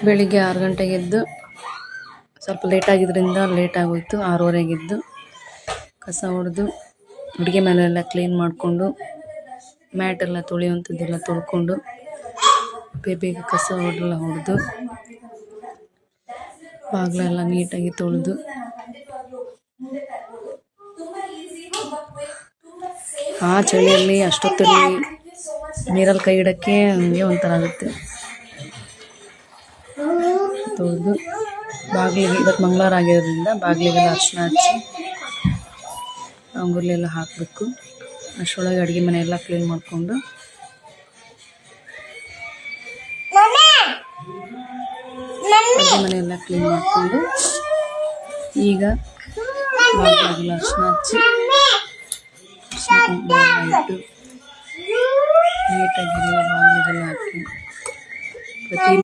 ಬೆಳಿಗ್ಗೆ 6 ಗಂಟೆಗೆ ಎದ್ದು ಸ್ವಲ್ಪ ಲೇಟಾಗಿದ್ದರಿಂದ ಲೇಟ್ ಆಗೋಯಿತು. 6:30ಗೆ ಎದ್ದು ಕಸ ಹೊಡೆದು ಅಡುಗೆ ಮನೆಯೆಲ್ಲ ಕ್ಲೀನ್ ಮಾಡಿಕೊಂಡು ಮ್ಯಾಟೆಲ್ಲ ತೊಳೆಯುವಂಥದ್ದೆಲ್ಲ ತೊಳ್ಕೊಂಡು ಬೇಗ ಕಸ ಹೊಡೆದು ಬಾಗಿಲೆಲ್ಲ ನೀಟಾಗಿ ತೊಳೆದು ಆ ಚಳಿಯಲ್ಲಿ ಅಷ್ಟೊತ್ತಲ್ಲಿ ನೀರಲ್ಲಿ ಕೈ ಇಡೋಕ್ಕೆ ನನಗೆ ಒಂಥರ ಆಗುತ್ತೆ. ತೊಳೆದು ಬಾಗಿಲಿಗೆ, ಇವತ್ತು ಮಂಗಳವಾರ ಆಗಿರೋದ್ರಿಂದ ಬಾಗಿಲಿಗೆಲ್ಲ ಅರಿಶಿನ ಹಚ್ಚಿ ರಂಗೋಲಿ ಎಲ್ಲ ಹಾಕಬೇಕು. ಅಷ್ಟರೊಳಗೆ ಅಡುಗೆ ಮನೆಯೆಲ್ಲ ಕ್ಲೀನ್ ಮಾಡಿಕೊಂಡು ಅಡುಗೆ ಮನೆಯೆಲ್ಲ ಕ್ಲೀನ್ ಮಾಡಿಕೊಂಡು ಈಗ ಬಾಗಿಲಿಗೆಲ್ಲ ಅರಿಶಿನ ಹಚ್ಚಿ ಅರಿಶಿನ ಕುಂಕುಮ ಇಟ್ಟು ನೀಟಾಗಿ ಎಲ್ಲ ಬಾಗಿಲಿಗೆಲ್ಲ ಹಾಕಿ ಪ್ರತಿ